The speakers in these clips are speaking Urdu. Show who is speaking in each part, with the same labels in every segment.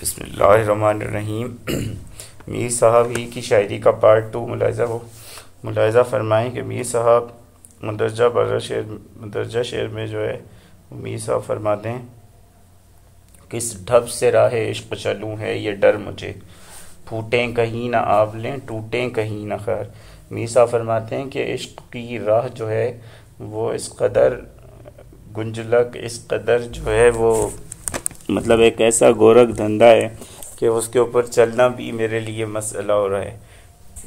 Speaker 1: بسم اللہ الرحمن الرحیم۔ میر صاحب ہی کی شاعری کا پارٹ 2 ملاحظہ فرمائیں کہ میر صاحب مندرجہ شعر میں جو ہے میر صاحب فرماتے ہیں، کس ڈھب سے راہ عشق چلوں ہے یہ ڈر مجھے، پھوٹیں کہیں نہ آولیں ٹوٹیں کہیں نہ خیر۔ میر صاحب فرماتے ہیں کہ عشق کی راہ جو ہے وہ اس قدر گنجلک، اس قدر جو ہے وہ مطلب ایک ایسا گورکھ دھندا ہے کہ اس کے اوپر چلنا بھی میرے لیے مسئلہ ہو رہا ہے۔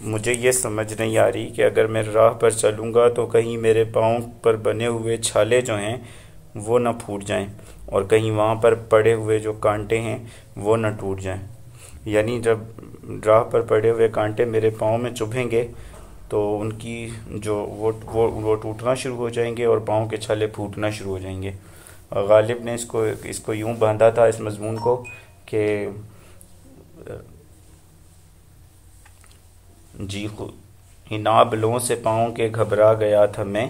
Speaker 1: مجھے یہ سمجھ نہیں آ رہی کہ اگر میں راہ پر چلوں گا تو کہیں میرے پاؤں پر بنے ہوئے چھالے جو ہیں وہ نہ پھوٹ جائیں، اور کہیں وہاں پر پڑے ہوئے جو کانٹے ہیں وہ نہ ٹوٹ جائیں۔ یعنی جب راہ پر پڑے ہوئے کانٹے میرے پاؤں میں چبھیں گے تو ان کی جو وہ ٹوٹنا شروع ہو جائیں گے اور پاؤں کے چھالے پھوٹنا شروع ہو جائیں گے۔ غالب نے اس کو یوں باندھا تھا اس مضمون کو کہ جی عناب لوں سے پاؤں کے گھبرا گیا تھا میں،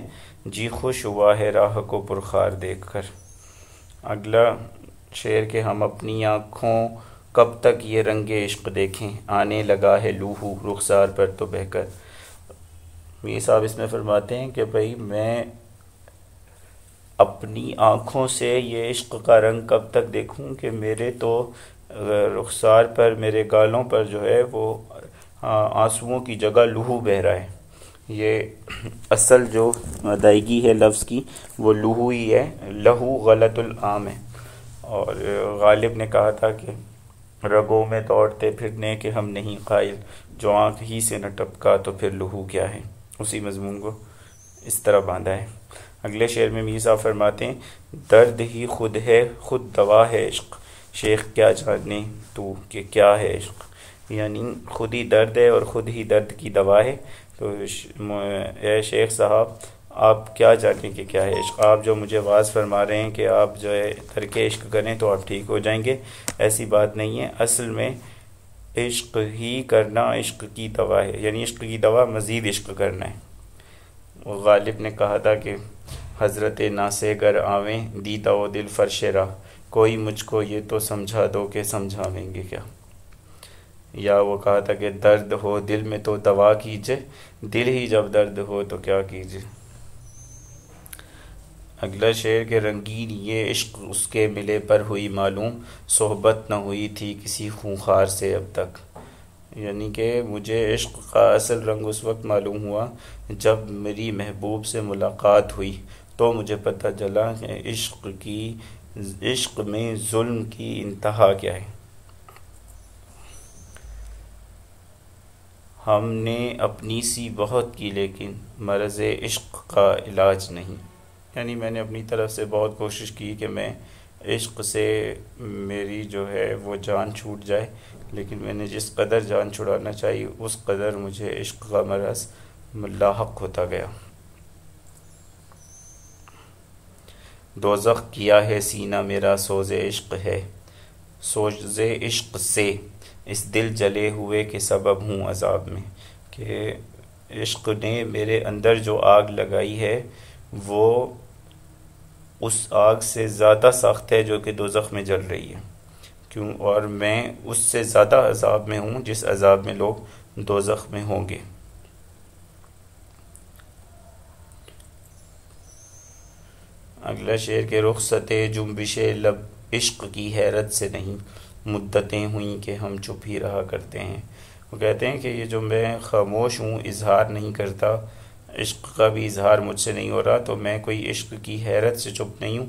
Speaker 1: جی خوش ہوا ہے راہ کو پرخار دیکھ کر۔ اگلا شعر کہ ہم اپنی آنکھوں کب تک یہ رنگ عشق دیکھیں، آنے لگا ہے لوہو رخسار پر تو بہہ کر۔ میر صاحب اس میں فرماتے ہیں کہ بھئی میں اپنی آنکھوں سے یہ عشق کا رنگ کب تک دیکھوں کہ میرے تو رخسار پر، میرے گالوں پر جو ہے وہ آنسوؤں کی جگہ لہو بہہ رہا ہے۔ یہ اصل جو ادائیگی ہے لفظ کی وہ لہو ہی ہے، لہو غلط العام ہے۔ اور غالب نے کہا تھا کہ رگوں میں دوڑتے پھرنے کے ہم نہیں قائل، جو آنکھ ہی سے نہ ٹپکا تو پھر لہو کیا ہے۔ اسی مضمون کو اس طرح باندھا ہے۔ اگلے شعر میں میر صاحب فرماتے ہیں، درد ہی خود ہے خود دوا ہے عشق، شیخ کیا جانے تو کہ کیا ہے عشق۔ یعنی خود ہی درد ہے اور خود ہی درد کی دوا ہے، تو اے شیخ صاحب آپ کیا جانیں کہ کیا ہے عشق۔ آپ جو مجھے واعظ فرما رہے ہیں کہ آپ جو ہے ترک عشق کریں تو آپ ٹھیک ہو جائیں گے، ایسی بات نہیں ہے۔ اصل میں عشق ہی کرنا عشق کی دوا ہے، یعنی عشق کی دوا مزید عشق کرنا ہے۔ غالب نے کہا تھا کہ حضرت ناسے گر آویں دیدہ و دل فرش راہ، کوئی مجھ کو یہ تو سمجھا دو کہ سمجھاویں گے کیا۔ یا وہ کہا تھا کہ درد ہو دل میں تو دوا کیجے، دل ہی جب درد ہو تو کیا کیجے۔ اگلا شعر کہ رنگین یہ عشق اس کے ملے پر ہوئی معلوم، صحبت نہ ہوئی تھی کسی خونخوار سے اب تک۔ یعنی کہ مجھے عشق کا اصل رنگ اس وقت معلوم ہوا جب میری محبوب سے ملاقات ہوئی، تو مجھے پتہ چلا کہ عشق میں ظلم کی انتہا کیا ہے۔ ہم نے اپنی سی بہت کی لیکن مرض عشق کا علاج نہیں۔ یعنی میں نے اپنی طرف سے بہت کوشش کی کہ میں عشق سے میری جو ہے وہ جان چھوٹ جائے، لیکن میں نے جس قدر جان چھڑانا چاہیے اس قدر مجھے عشق کا مرض لاحق ہوتا گیا۔ دوزخ کیا ہے سینہ میرا سوز عشق ہے، سوز عشق سے اس دل جلے ہوئے کے سبب ہوں عذاب میں۔ کہ عشق نے میرے اندر جو آگ لگائی ہے وہ اس آگ سے زیادہ سخت ہے جو کہ دوزخ میں جل رہی ہے، کیوں، اور میں اس سے زیادہ عذاب میں ہوں جس عذاب میں لوگ دوزخ میں ہوں گے۔ اگلا شعر کہ رخصت جنبش لب عشق کی حیرت سے نہیں، مدتیں ہوئیں کہ ہم چپ ہی رہا کرتے ہیں۔ وہ کہتے ہیں کہ یہ جو میں خاموش ہوں، اظہار نہیں کرتا، عشق کا بھی اظہار مجھ سے نہیں ہو رہا، تو میں کوئی عشق کی حیرت سے چپ نہیں ہوں،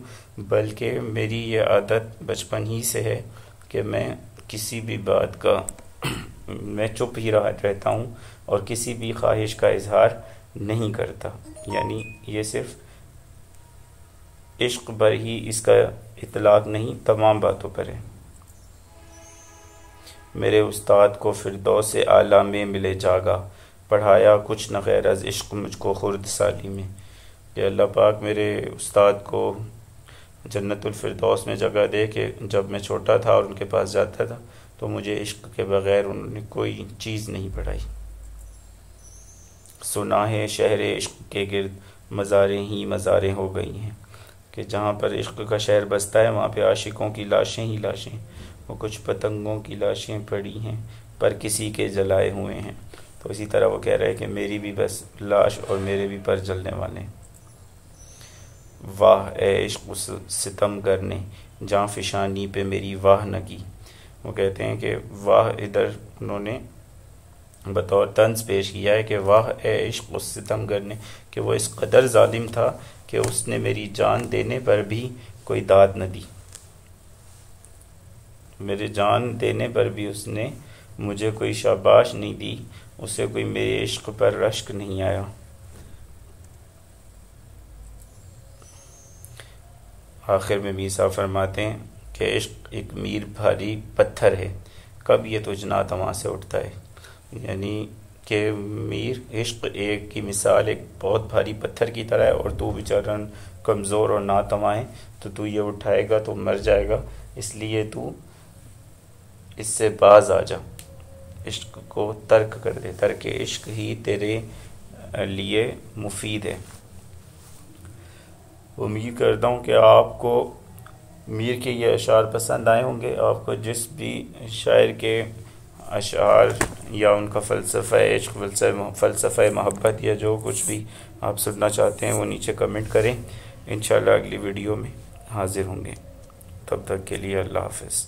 Speaker 1: بلکہ میری یہ عادت بچپن ہی سے ہے کہ میں کسی بھی بات کا میں چپ ہی رہتا ہوں اور کسی بھی خواہش کا اظہار نہیں کرتا۔ یعنی یہ صرف عشق پر ہی اس کا اطلاق نہیں، تمام باتوں پر ہے۔ میرے استاد کو فردوس اعلیٰ میں ملے جاگا، پڑھایا کچھ نہ غیر از عشق مجھ کو خرد سالی میں۔ کہ اللہ پاک میرے استاد کو جنت الفردوس میں جگہ دے کہ جب میں چھوٹا تھا اور ان کے پاس جاتا تھا تو مجھے عشق کے بغیر انہوں نے کوئی چیز نہیں پڑھائی۔ سنا ہے شہر عشق کے گرد مزاریں ہی مزاریں ہو گئی ہیں، کہ جہاں پر عشق کا شہر بستا ہے وہاں پہ عاشقوں کی لاشیں ہی لاشیں وہ کچھ پتنگوں کی لاشیں پڑی ہیں پر کسی کے جلائے ہوئے ہیں. تو اسی طرح وہ کہہ رہے ہیں کہ میری بھی بس لاش اور میرے بھی پر جلنے والے ہیں. واہ اے عشق ستم گر نے جاں فشانی پہ میری واہ نہ کی. وہ کہتے ہیں کہ واہ ادھر انہوں نے بطور طنز پیش کیا ہے کہ واہ اے عشق اس ستم گر نے، کہ وہ اس قدر ظالم تھا کہ اس نے میری جان دینے پر بھی کوئی داد نہ دی. میرے جان دینے پر بھی اس نے مجھے کوئی شاباش نہیں دی، اسے کوئی میرے عشق پر رشک نہیں آیا. آخر میں میر صاحب فرماتے ہیں کہ عشق ایک میر بھاری پتھر ہے، کب یہ تجھ ناتواں سے اٹھتا ہے. یعنی کہ میر عشق ایک کی مثال ایک بہت بھاری پتھر کی طرح ہے، اور تو بیچارہ کمزور اور ناتواں ہے، تو یہ اٹھائے گا تو مر جائے گا. اس لیے تو اس سے باز آ جا، عشق کو ترک کر دے، ترک عشق ہی تیرے لیے مفید ہے. امید کرتا ہوں کہ آپ کو میر کے یہ اشعار پسند آئے ہوں گے. آپ کو جس بھی شاعر کے اشعار یا ان کا فلسفہ عشق، فلسفہ محبت یا جو کچھ بھی آپ سننا چاہتے ہیں وہ نیچے کمنٹ کریں. انشاءاللہ اگلی ویڈیو میں حاضر ہوں گے. تب تک کے لیے اللہ حافظ.